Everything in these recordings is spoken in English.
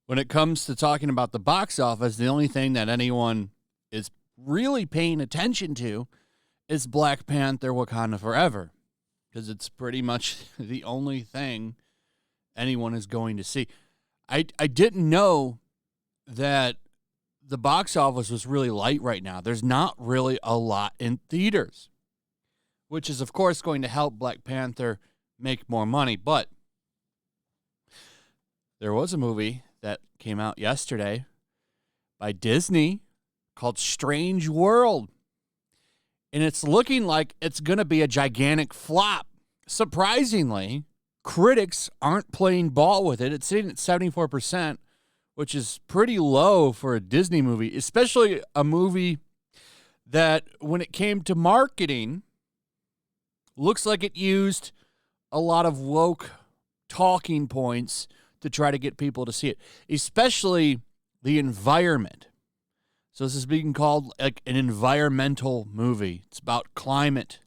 When it comes to talking about the box office, the only thing that anyone is really paying attention to is Black Panther Wakanda Forever, because it's pretty much the only thing anyone is going to see. I didn't know that the box office was really light right now. There's not really a lot in theaters, which is, of course, going to help Black Panther make more money. But there was a movie that came out yesterday by Disney called Strange World. And it's looking like it's going to be a gigantic flop. Surprisingly, critics aren't playing ball with it. It's sitting at 74%, which is pretty low for a Disney movie, especially a movie that, when it came to marketing, looks like it used a lot of woke talking points to try to get people to see it, especially the environment. So this is being called like an environmental movie. It's about climate.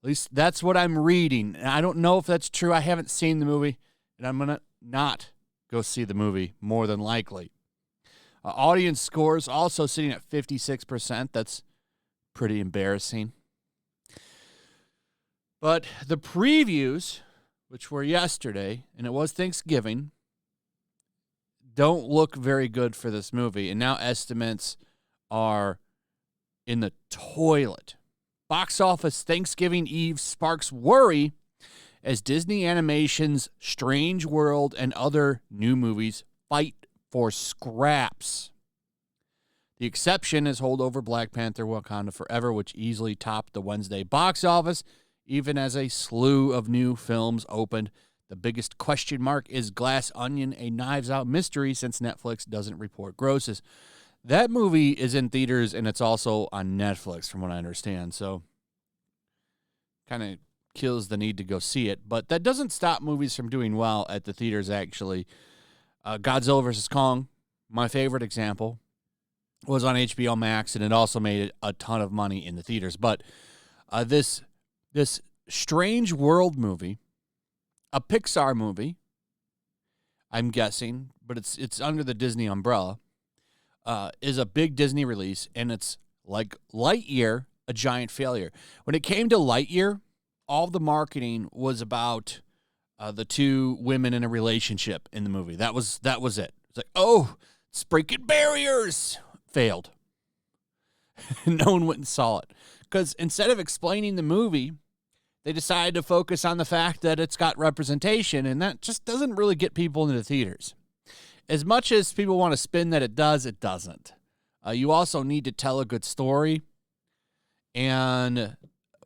At least that's what I'm reading. And I don't know if that's true. I haven't seen the movie, and I'm going to not go see the movie, more than likely. Audience scores also sitting at 56%. That's pretty embarrassing. But the previews, which were yesterday, and it was Thanksgiving, don't look very good for this movie. And now estimates are in the toilet. Box office Thanksgiving Eve sparks worry as Disney Animation's Strange World and other new movies fight for scraps. The exception is holdover Black Panther Wakanda Forever, which easily topped the Wednesday box office, even as a slew of new films opened. The biggest question mark is Glass Onion, a Knives Out mystery, since Netflix doesn't report grosses. That movie is in theaters, and it's also on Netflix, from what I understand. So, kind of kills the need to go see it. But that doesn't stop movies from doing well at the theaters, actually. Godzilla vs. Kong, my favorite example, was on HBO Max, and it also made a ton of money in the theaters. But this Strange World movie, a Pixar movie, I'm guessing, but it's under the Disney umbrella, is a big Disney release, and it's like Lightyear, a giant failure. When it came to Lightyear, all the marketing was about the two women in a relationship in the movie. That was it. It's like, oh, it's breaking barriers. Failed. No one went and saw it. Because instead of explaining the movie, they decided to focus on the fact that it's got representation, and that just doesn't really get people into the theaters. As much as people want to spin that it does, it doesn't. You also need to tell a good story. And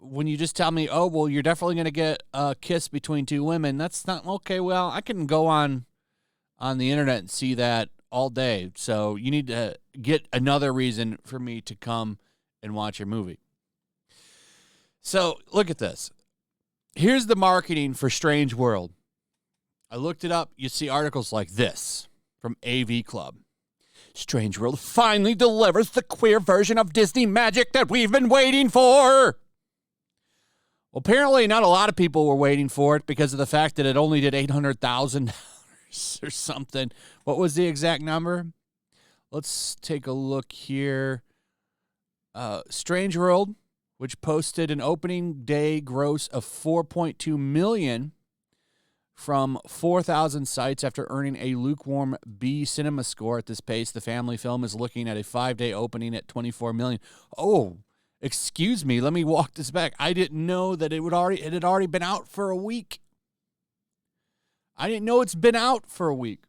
when you just tell me, oh, well, you're definitely going to get a kiss between two women, that's not, okay, well, I can go on the internet and see that all day. So you need to get another reason for me to come and watch your movie. So look at this. Here's the marketing for Strange World. I looked it up. You see articles like this from AV Club. Strange World finally delivers the queer version of Disney magic that we've been waiting for. Well, apparently not a lot of people were waiting for it because of the fact that it only did $800,000 or something. What was the exact number? Let's take a look here. Strange World, which posted an opening day gross of $4.2 million from 4,000 sites after earning a lukewarm B cinema score. At this pace, the family film is looking at a 5-day opening at $24 million. Oh, excuse me, let me walk this back. I didn't know that it had already been out for a week. I didn't know it's been out for a week.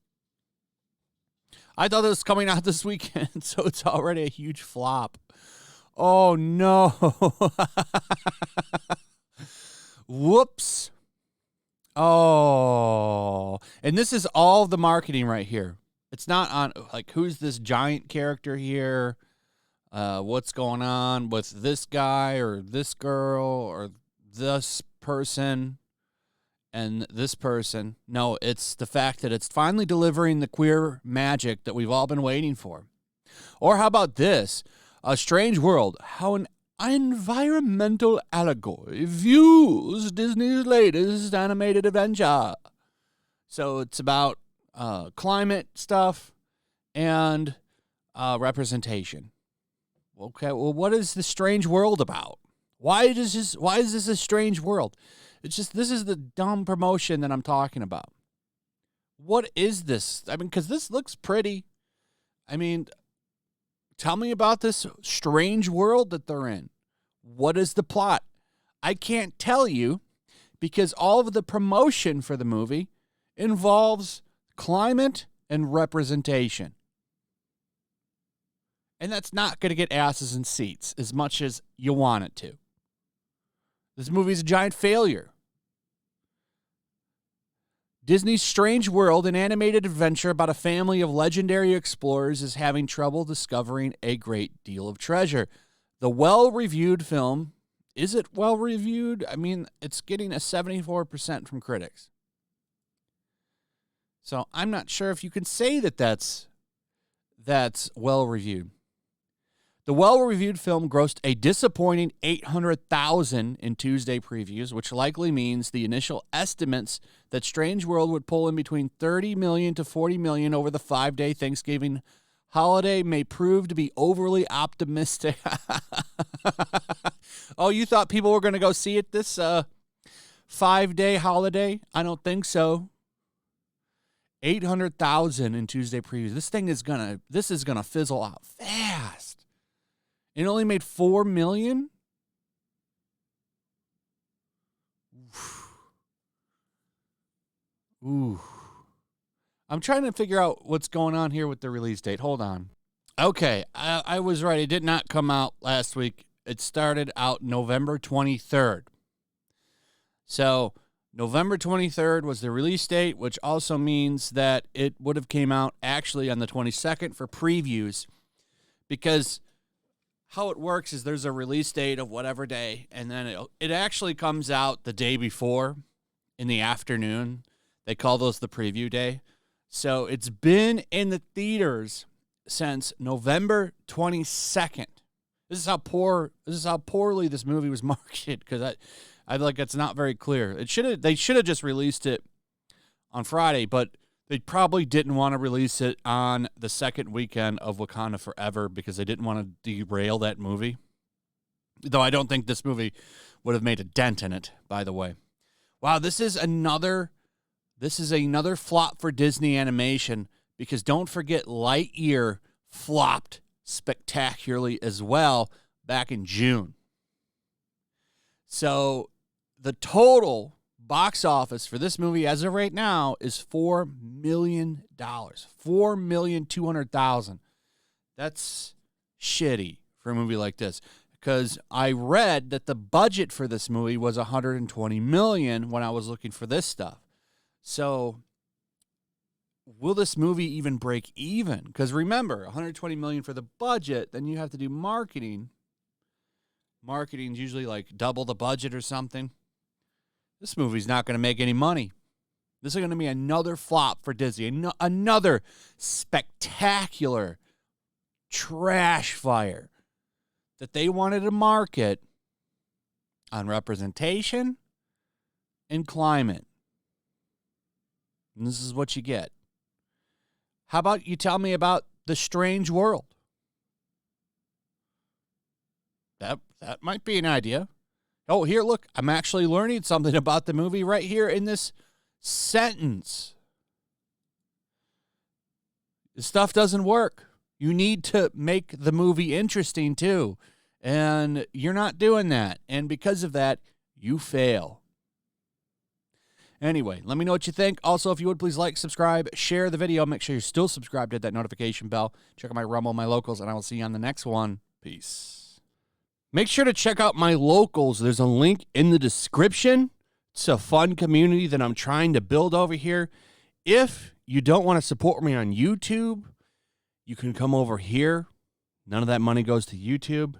I thought it was coming out this weekend, so it's already a huge flop. Oh, no. Whoops. Oh. And this is all the marketing right here. It's not on, like, who's this giant character here? What's going on with this guy or this girl or this person and this person. No, it's the fact that it's finally delivering the queer magic that we've all been waiting for. Or how about this? A Strange World. How an environmental allegory views Disney's latest animated adventure. So it's about climate stuff and representation. Okay, well, what is the strange world about? Why is this a strange world? It's just, this is the dumb promotion that I'm talking about. What is this? I mean, because this looks pretty. I mean, tell me about this strange world that they're in. What is the plot? I can't tell you because all of the promotion for the movie involves climate and representation. And that's not going to get asses in seats as much as you want it to. This movie's a giant failure. Disney's Strange World, an animated adventure about a family of legendary explorers, is having trouble discovering a great deal of treasure. The well-reviewed film, is it well-reviewed? I mean, it's getting a 74% from critics. So I'm not sure if you can say that that's well-reviewed. The well-reviewed film grossed a disappointing $800,000 in Tuesday previews, which likely means the initial estimates that Strange World would pull in between $30 million to $40 million over the 5-day Thanksgiving holiday may prove to be overly optimistic. Oh, you thought people were going to go see it this 5-day holiday? I don't think so. 800,000 in Tuesday previews. This is gonna fizzle out fast. It only made $4 million. Ooh. I'm trying to figure out what's going on here with the release date. Hold on. Okay, I was right. It did not come out last week. It started out November 23rd. So November 23rd was the release date, which also means that it would have came out actually on the 22nd for previews, because how it works is there's a release date of whatever day, and then it actually comes out the day before in the afternoon. They call those the preview day. So it's been in the theaters since November 22nd. This is how poorly this movie was marketed, because I like it's not very clear. They should have just released it on Friday, but they probably didn't want to release it on the second weekend of Wakanda Forever because they didn't want to derail that movie. Though I don't think this movie would have made a dent in it, by the way. Wow, this is another flop for Disney Animation, because don't forget Lightyear flopped spectacularly as well back in June. So the total box office for this movie as of right now is $4 million. $4,200,000. That's shitty for a movie like this, because I read that the budget for this movie was $120 million when I was looking for this stuff. So will this movie even break even? Because remember, $120 million for the budget, then you have to do marketing. Marketing's usually like double the budget or something. This movie's not going to make any money. This is going to be another flop for Disney. Another spectacular trash fire that they wanted to market on representation and climate. And this is what you get. How about you tell me about The Strange World? That might be an idea. Oh, here, look, I'm actually learning something about the movie right here in this sentence. This stuff doesn't work. You need to make the movie interesting, too. And you're not doing that. And because of that, you fail. Anyway, let me know what you think. Also, if you would, please like, subscribe, share the video. Make sure you're still subscribed, hit that notification bell. Check out my Rumble, my locals, and I will see you on the next one. Peace. Make sure to check out my locals. There's a link in the description. It's a fun community that I'm trying to build over here. If you don't want to support me on YouTube, you can come over here. None of that money goes to YouTube.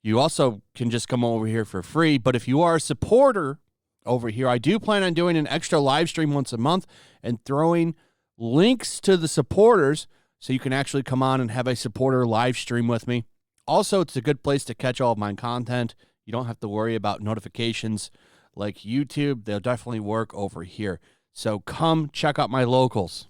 You also can just come over here for free. But if you are a supporter over here, I do plan on doing an extra live stream once a month and throwing links to the supporters so you can actually come on and have a supporter live stream with me Also, it's a good place to catch all of my content. You don't have to worry about notifications like YouTube. They'll definitely work over here. So come check out my locals.